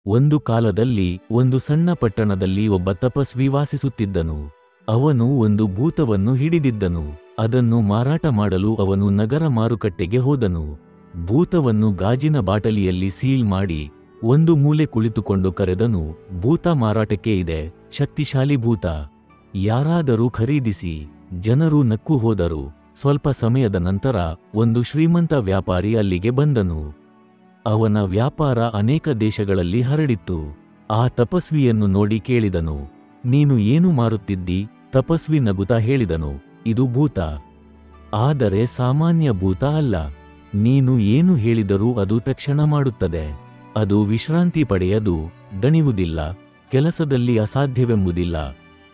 ಒಂದು ಕಾಲದಲ್ಲಿ ಒಂದು ಸಣ್ಣ ಪಟ್ಟಣದಲ್ಲಿ ಒಬ್ಬ ತಪಸ್ವಿ ವಾಸಿಸುತ್ತಿದ್ದನು. ಅವನು ಒಂದು ಭೂತವನ್ನು ಹಿಡಿದಿದ್ದನು. ಅದನ್ನು ಮಾರಾಟ ಮಾಡಲು ಅವನು ನಗರ ಮಾರುಕಟ್ಟೆಗೆ ಹೋದನು. ಭೂತವನ್ನು ಗಾಜಿನ ಬಾಟಲಿಯಲ್ಲಿ ಸೀಲ್ ಮಾಡಿ ಒಂದು ಮೂಲೆ ಕುಳಿತುಕೊಂಡು ಕರೆದನು, ಭೂತ ಮಾರಾಟಕ್ಕೆ ಇದೆ, ಶಕ್ತಿಶಾಲಿ ಭೂತ, ಯಾರಾದರೂ ಖರೀದಿಸಿ. ಜನರು ನಕ್ಕು ಹೋದರು. ಸ್ವಲ್ಪ ಸಮಯದ ನಂತರ ಒಂದು ಶ್ರೀಮಂತ ವ್ಯಾಪಾರಿ ಅಲ್ಲಿಗೆ ಬಂದನು. ಅವನ ವ್ಯಾಪಾರ ಅನೇಕ ದೇಶಗಳಲ್ಲಿ ಹರಡಿತ್ತು. ಆ ತಪಸ್ವಿಯನ್ನು ನೋಡಿ ಕೇಳಿದನು, ನೀನು ಏನು ಮಾರುತ್ತಿದ್ದಿ? ತಪಸ್ವಿ ನಗುತ್ತಾ ಹೇಳಿದನು, ಇದು ಭೂತ. ಆದರೆ ಸಾಮಾನ್ಯ ಭೂತ ಅಲ್ಲ. ನೀನು ಏನು ಹೇಳಿದರೂ ಅದು ತಕ್ಷಣ ಮಾಡುತ್ತದೆ. ಅದು ವಿಶ್ರಾಂತಿ ಪಡೆಯದು, ದಣಿವುದಿಲ್ಲ, ಕೆಲಸದಲ್ಲಿ ಅಸಾಧ್ಯವೆಂಬುದಿಲ್ಲ.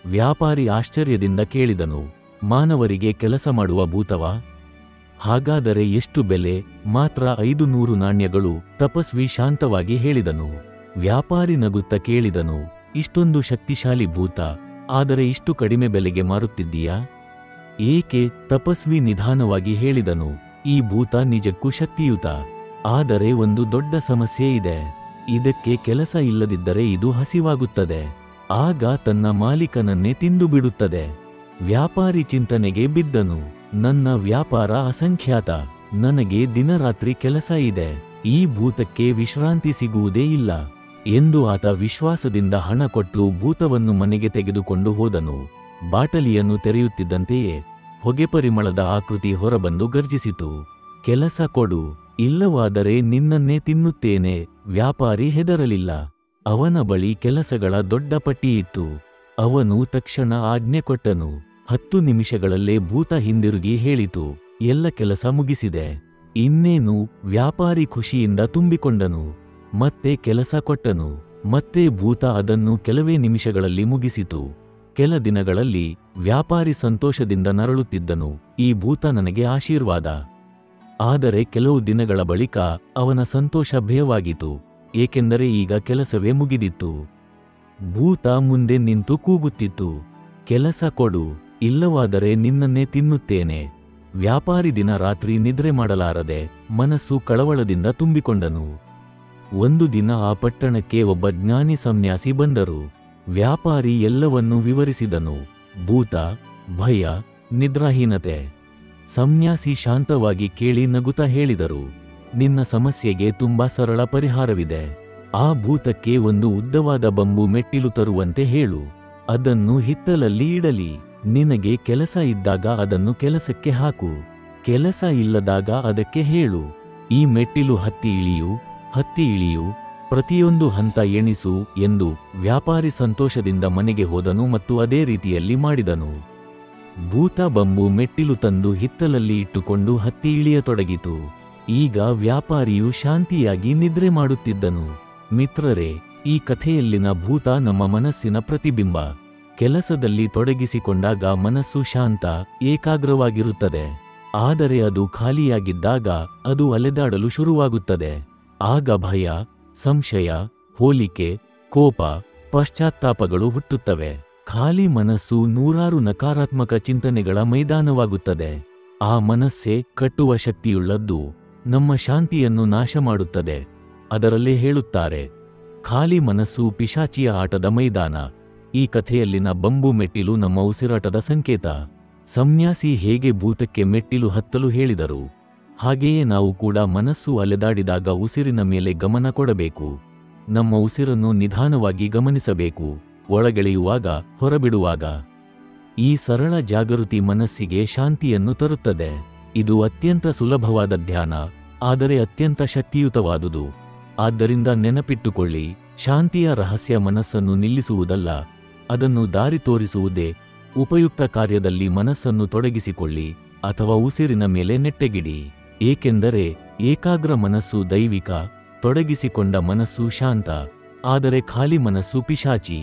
ವ್ಯಾಪಾರಿ ಆಶ್ಚರ್ಯದಿಂದ ಕೇಳಿದನು, ಮಾನವರಿಗೆ ಕೆಲಸ ಮಾಡುವ ಭೂತವಾ? ಹಾಗಾದರೆ ಎಷ್ಟು ಬೆಲೆ? ಮಾತ್ರ 500 ನಾಣ್ಯಗಳು, ತಪಸ್ವಿ ಶಾಂತವಾಗಿ ಹೇಳಿದನು. ವ್ಯಾಪಾರಿ ನಗುತ್ತಾ ಕೇಳಿದನು, ಇಷ್ಟೊಂದು ಶಕ್ತಿಶಾಲಿ ಭೂತ, ಆದರೆ ಇಷ್ಟು ಕಡಿಮೆ ಬೆಲೆಗೆ ಮಾರುತ್ತಿದ್ದೀಯಾ? ಏಕೆ? ತಪಸ್ವಿ ನಿಧಾನವಾಗಿ ಹೇಳಿದನು, ಈ ಭೂತ ನಿಜಕ್ಕೂ ಶಕ್ತಿಯುತ. ಆದರೆ ಒಂದು ದೊಡ್ಡ ಸಮಸ್ಯೆ ಇದೆ. ಇದಕ್ಕೆ ಕೆಲಸ ಇಲ್ಲದಿದ್ದರೆ ಇದು ಹಸಿವಾಗುತ್ತದೆ. ಆಗ ತನ್ನ ಮಾಲೀಕನನ್ನೇ ತಿಂದು ಬಿಡುತ್ತದೆ. ವ್ಯಾಪಾರಿ ಚಿಂತನೆಗೆ ಬಿದ್ದನು. ನನ್ನ ವ್ಯಾಪಾರ ಅಸಂಖ್ಯಾತ, ನನಗೆ ದಿನರಾತ್ರಿ ಕೆಲಸ ಇದೆ, ಈ ಭೂತಕ್ಕೆ ವಿಶ್ರಾಂತಿ ಸಿಗುವುದೇ ಇಲ್ಲ ಎಂದು ಆತ ವಿಶ್ವಾಸದಿಂದ ಹಣ ಕೊಟ್ಟು ಭೂತವನ್ನು ಮನೆಗೆ ತೆಗೆದುಕೊಂಡು ಹೋದನು. ಬಾಟಲಿಯನ್ನು ತೆರೆಯುತ್ತಿದ್ದಂತೆಯೇ ಹೊಗೆ ಪರಿಮಳದ ಆಕೃತಿ ಹೊರಬಂದು ಗರ್ಜಿಸಿತು, ಕೆಲಸ ಕೊಡು, ಇಲ್ಲವಾದರೆ ನಿನ್ನನ್ನೇ ತಿನ್ನುತ್ತೇನೆ. ವ್ಯಾಪಾರಿ ಹೆದರಲಿಲ್ಲ. ಅವನ ಬಳಿ ಕೆಲಸಗಳ ದೊಡ್ಡ ಪಟ್ಟಿಯಿತ್ತು. ಅವನು ತಕ್ಷಣ ಆಜ್ಞೆ ಕೊಟ್ಟನು. 10 ನಿಮಿಷಗಳಲ್ಲೇ ಭೂತ ಹಿಂದಿರುಗಿ ಹೇಳಿತು, ಎಲ್ಲ ಕೆಲಸ ಮುಗಿಸಿದೆ. ಇನ್ನೇನು? ವ್ಯಾಪಾರಿ ಖುಷಿಯಿಂದ ತುಂಬಿಕೊಂಡನು. ಮತ್ತೆ ಕೆಲಸ ಕೊಟ್ಟನು. ಮತ್ತೆ ಭೂತ ಅದನ್ನು ಕೆಲವೇ ನಿಮಿಷಗಳಲ್ಲಿ ಮುಗಿಸಿತು. ಕೆಲ ದಿನಗಳಲ್ಲಿ ವ್ಯಾಪಾರಿ ಸಂತೋಷದಿಂದ ನರಳುತ್ತಿದ್ದನು, ಈ ಭೂತ ನನಗೆ ಆಶೀರ್ವಾದ. ಆದರೆ ಕೆಲವು ದಿನಗಳ ಬಳಿಕ ಅವನ ಸಂತೋಷ ಭಯವಾಗಿತು, ಏಕೆಂದರೆ ಈಗ ಕೆಲಸವೇ ಮುಗಿದಿತ್ತು. ಭೂತ ಮುಂದೆ ನಿಂತು ಕೂಗುತ್ತಿತ್ತು, ಕೆಲಸ ಕೊಡು, ಇಲ್ಲವಾದರೆ ನಿನ್ನನ್ನೇ ತಿನ್ನುತ್ತೇನೆ. ವ್ಯಾಪಾರಿ ದಿನ ರಾತ್ರಿ ನಿದ್ರೆ ಮಾಡಲಾರದೆ ಮನಸ್ಸು ಕಳವಳದಿಂದ ತುಂಬಿಕೊಂಡನು. ಒಂದು ದಿನ ಆ ಪಟ್ಟಣಕ್ಕೆ ಒಬ್ಬ ಜ್ಞಾನಿ ಸನ್ಯಾಸಿ ಬಂದರು. ವ್ಯಾಪಾರಿ ಎಲ್ಲವನ್ನೂ ವಿವರಿಸಿದನು, ಭೂತ, ಭಯ, ನಿದ್ರಾಹೀನತೆ. ಸನ್ಯಾಸಿ ಶಾಂತವಾಗಿ ಕೇಳಿ ನಗುತ್ತಾ ಹೇಳಿದರು, ನಿನ್ನ ಸಮಸ್ಯೆಗೆ ತುಂಬಾ ಸರಳ ಪರಿಹಾರವಿದೆ. ಆ ಭೂತಕ್ಕೆ ಒಂದು ಉದ್ದವಾದ ಬಂಬು ಮೆಟ್ಟಿಲು ತರುವಂತೆ ಹೇಳು. ಅದನ್ನು ಹಿತ್ತಲಲ್ಲಿ ಇಡಲಿ. ನಿನಗೆ ಕೆಲಸ ಇದ್ದಾಗ ಅದನ್ನು ಕೆಲಸಕ್ಕೆ ಹಾಕು, ಕೆಲಸ ಇಲ್ಲದಾಗ ಅದಕ್ಕೆ ಹೇಳು, ಈ ಮೆಟ್ಟಿಲು ಹತ್ತಿ ಇಳಿಯು, ಪ್ರತಿಯೊಂದು ಹಂತ ಎಣಿಸು ಎಂದು. ವ್ಯಾಪಾರಿ ಸಂತೋಷದಿಂದ ಮನೆಗೆ ಹೋದನು ಮತ್ತು ಅದೇ ರೀತಿಯಲ್ಲಿ ಮಾಡಿದನು. ಭೂತ ಬಂಬು ಮೆಟ್ಟಿಲು ತಂದು ಹಿತ್ತಲಲ್ಲಿ ಇಟ್ಟುಕೊಂಡು ಹತ್ತಿ ಇಳಿಯತೊಡಗಿತು. ಈಗ ವ್ಯಾಪಾರಿಯು ಶಾಂತಿಯಾಗಿ ನಿದ್ರೆ ಮಾಡುತ್ತಿದ್ದನು. ಮಿತ್ರರೇ, ಈ ಕಥೆಯಲ್ಲಿನ ಭೂತ ನಮ್ಮ ಮನಸ್ಸಿನ ಪ್ರತಿಬಿಂಬ. ಕೆಲಸದಲ್ಲಿ ತೊಡಗಿಸಿಕೊಂಡಾಗ ಮನಸ್ಸು ಶಾಂತ, ಏಕಾಗ್ರವಾಗಿರುತ್ತದೆ. ಆದರೆ ಅದು ಖಾಲಿಯಾಗಿದ್ದಾಗ ಅದು ಅಲೆದಾಡಲು ಶುರುವಾಗುತ್ತದೆ. ಆಗ ಭಯ, ಸಂಶಯ, ಹೋಲಿಕೆ, ಕೋಪ, ಪಶ್ಚಾತ್ತಾಪಗಳು ಹುಟ್ಟುತ್ತವೆ. ಖಾಲಿ ಮನಸ್ಸು ನೂರಾರು ನಕಾರಾತ್ಮಕ ಚಿಂತನೆಗಳ ಮೈದಾನವಾಗುತ್ತದೆ. ಆ ಮನಸ್ಸೇ ಕಟ್ಟುವ ಶಕ್ತಿಯುಳ್ಳದ್ದು, ನಮ್ಮ ಶಾಂತಿಯನ್ನು ನಾಶ ಮಾಡುತ್ತದೆ. ಅದರಲ್ಲೇ ಹೇಳುತ್ತಾರೆ, ಖಾಲಿ ಮನಸ್ಸು ಪಿಶಾಚಿಯ ಆಟದ ಮೈದಾನ. ಈ ಕಥೆಯಲ್ಲಿನ ಬಂಬು ಮೆಟ್ಟಿಲು ನಮ್ಮ ಉಸಿರಾಟದ ಸಂಕೇತ. ಸನ್ಯಾಸಿ ಹೇಗೆ ಭೂತಕ್ಕೆ ಮೆಟ್ಟಿಲು ಹತ್ತಲು ಹೇಳಿದರು, ಹಾಗೆಯೇ ನಾವು ಕೂಡ ಮನಸ್ಸು ಅಲೆದಾಡಿದಾಗ ಉಸಿರಿನ ಮೇಲೆ ಗಮನ ಕೊಡಬೇಕು. ನಮ್ಮ ಉಸಿರನ್ನು ನಿಧಾನವಾಗಿ ಗಮನಿಸಬೇಕು, ಒಳಗೆಳೆಯುವಾಗ, ಹೊರಬಿಡುವಾಗ. ಈ ಸರಳ ಜಾಗೃತಿ ಮನಸ್ಸಿಗೆ ಶಾಂತಿಯನ್ನು ತರುತ್ತದೆ. ಇದು ಅತ್ಯಂತ ಸುಲಭವಾದ ಧ್ಯಾನ, ಆದರೆ ಅತ್ಯಂತ ಶಕ್ತಿಯುತವಾದುದು. ಆದ್ದರಿಂದ ನೆನಪಿಟ್ಟುಕೊಳ್ಳಿ, ಶಾಂತಿಯ ರಹಸ್ಯ ಮನಸ್ಸನ್ನು ನಿಲ್ಲಿಸುವುದಲ್ಲ, ಅದನ್ನು ದಾರಿ ತೋರಿಸುವುದೇ. ಉಪಯುಕ್ತ ಕಾರ್ಯದಲ್ಲಿ ಮನಸ್ಸನ್ನು ತೊಡಗಿಸಿಕೊಳ್ಳಿ ಅಥವಾ ಉಸಿರಿನ ಮೇಲೆ ನೆಟ್ಟಗಿಡಿ. ಏಕೆಂದರೆ ಏಕಾಗ್ರ ಮನಸ್ಸು ದೈವಿಕ, ತೊಡಗಿಸಿಕೊಂಡ ಮನಸ್ಸು ಶಾಂತ, ಆದರೆ ಖಾಲಿ ಮನಸ್ಸು ಪಿಶಾಚಿ.